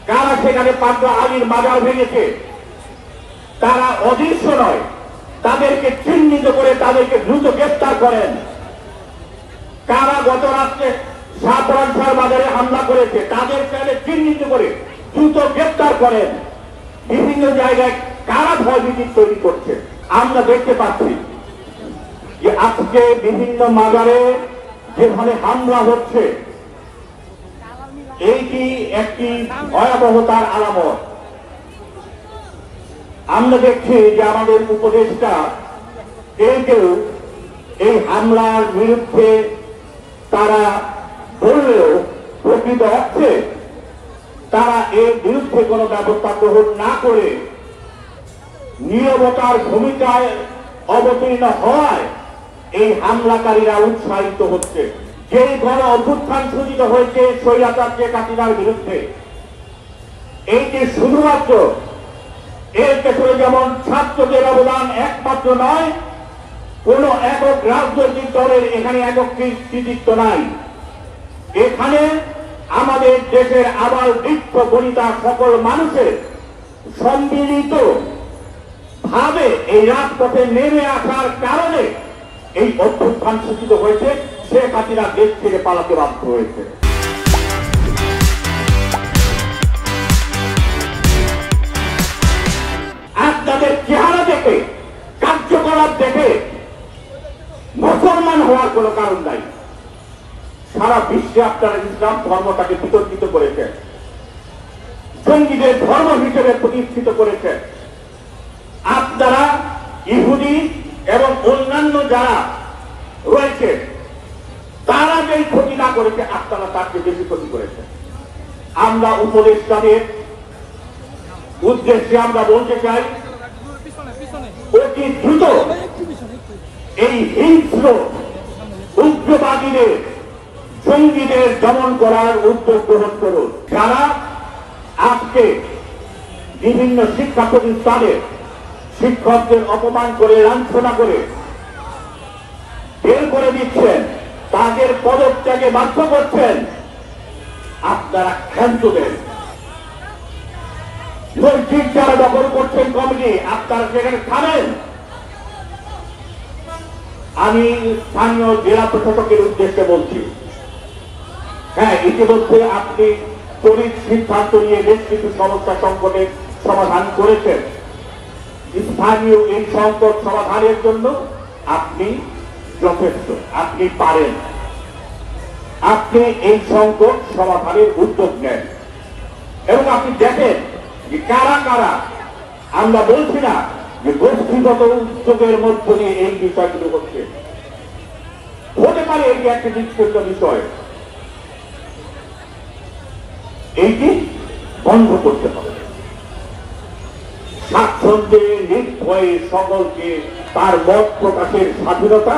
কারা সেখানে পাগলা আলীর মাজার ভেঙেছে তারা অদৃশ্য নয়, তাদেরকে চিহ্নিত করে তাদেরকে দ্রুত গ্রেফতার করেন। কারা গত রাত্রে শাহপরানসার বাজারে হামলা করেছে তাদেরকে চিহ্নিত করে দ্রুত গ্রেফতার করেন। বিভিন্ন জায়গায় কারা ভয়ভীতি তৈরি করছে আমরা দেখতে পাচ্ছি যে আজকে বিভিন্ন মাজারে যেভাবে হামলা হচ্ছে এইটি একটি ভয়াবহতার আলামত। আমরা দেখছি যে আমাদের উপদেষ্টা কেউ এই হামলার বিরুদ্ধে তারা বললেও প্রকৃত অর্থে তারা এর বিরুদ্ধে কোনো ব্যবস্থা গ্রহণ না করে নীরবতার ভূমিকায় অবতীর্ণ হওয়ায় এই হামলাকারীরা উৎসাহিত হচ্ছে। যেই গণ অভ্যুত্থান সূচিত হয়েছে স্বৈরাচার শেখ হাসিনার বিরুদ্ধে, এইটি শুধুমাত্র এর পেছনে যেমন ছাত্রদের অবদান একমাত্র নয়, কোন একক রাজনৈতিক দলের এখানে একক কৃতিত্ব নাই। এখানে আমাদের দেশের আবার বৃক্ষ বনিতা সকল মানুষের সম্মিলিত ভাবে এই রাজপথে নেমে আসার কারণে এই অভ্যুত্থান সূচিত হয়েছে। শেখ হাসিনা দেশ থেকে পালাতে বাধ্য হয়েছে। আপনাদের চেহারা দেখে, কার্যকলাপ দেখে মুসলমান হওয়ার কোন কারণ নাই। সারা বিশ্বে আপনারা ইসলাম ধর্মটাকে বিতর্কিত করেছেন, জঙ্গিদের ধর্ম হিসেবে প্রতিষ্ঠিত করেছেন। আপনারা ইহুদি এবং অন্যান্য যারা রয়েছে তারা যেই ক্ষতি না করেছে আপনারা তার চেয়ে বেশি ক্ষতি করেছেন। আমরা উপদেষ্টাদের উদ্দেশ্যে আমরা বলতে চাই, অতি দ্রুত এই হিংস্র উগ্রবাদীদের, জঙ্গিদের দমন করার উদ্যোগ গ্রহণ করুন। যারা আজকে বিভিন্ন শিক্ষা প্রতিষ্ঠানে শিক্ষকদের অপমান করে, লাঞ্ছনা করে বের করে দিচ্ছেন, তাদের পদত্যাগে বাধ্য করছেন, আপনারা ক্ষান্ত দেন। মসজিদ যারা দখল করছেন কমিটি, আপনারা সেখানে থামেন। আমি স্থানীয় জেলা প্রশাসকের উদ্দেশ্যে বলছি, হ্যাঁ, ইতিমধ্যে আপনি তড়িৎ সিদ্ধান্ত নিয়ে বেশ কিছু সমস্যা সংকটের সমাধান করেছেন। স্থানীয় এই সংকট সমাধানের জন্য আপনি যথেষ্ট, আপনি পারেন। আপনি এই সংকট সমাধানের উদ্যোগ নেন এবং আপনি দেখেন যে কারা কারা, আমরা বলছি না যে গোষ্ঠীগত উদ্যোগের মধ্য দিয়ে এই বিষয়গুলো হচ্ছে, হতে পারে এটি একটি নিষ্পত্ত বিষয়, এইটি বন্ধ করতে হবে। স্বাচ্ছন্দ্যে নির্ভয়ে সকলকে তার মত প্রকাশের স্বাধীনতা,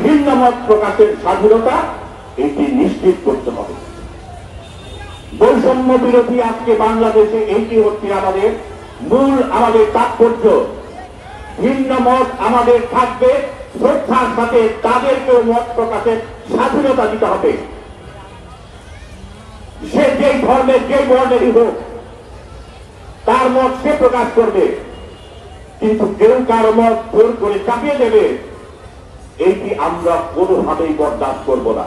ভিন্ন মত প্রকাশের স্বাধীনতা এটি নিশ্চিত করতে হবে। বৈষম্য বিরোধী আজকে বাংলাদেশে এইটি হচ্ছে আমাদের মূল, আমাদের তাৎপর্য। ভিন্ন মত আমাদের থাকবে, শ্রদ্ধার সাথে তাদেরকেও মত প্রকাশের স্বাধীনতা দিতে হবে। সে যেই ধর্মের, যেই বর্ণেরই হোক, তার মত সে প্রকাশ করবে, কিন্তু কেউ কারো মত জোর করে চাপিয়ে দেবে, এইটি আমরা কোনোভাবেই বরদাস্ত করব না।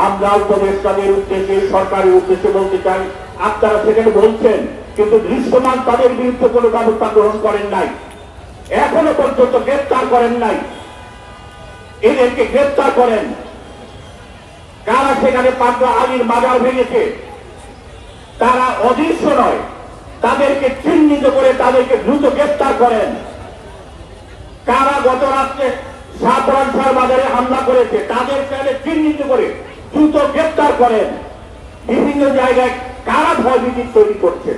আমরা উপদেষ্টাদের উদ্দেশ্যে, সরকারের উদ্দেশ্যে বলতে চাই, আপনারা সেখানে বলছেন কিন্তু দৃশ্যমান তাদের বিরুদ্ধে কোনো ব্যবস্থা গ্রহণ করেন নাই, এখনো পর্যন্ত গ্রেপ্তার করেন নাই। এদেরকে গ্রেপ্তার করেন। কারা সেখানে পাগলা আলীর মাজার ভেঙেছে তারা অদৃশ্য নয়, তাদেরকে চিহ্নিত করে তাদেরকে দ্রুত গ্রেপ্তার করেন। কারা গত রাত্রে শাহপরানসার বাজারে হামলা করেছে তাদেরকে চিহ্নিত করে দ্রুত গ্রেপ্তার করেন। বিভিন্ন জায়গায় কারা ভয়ভীতি তৈরি করছে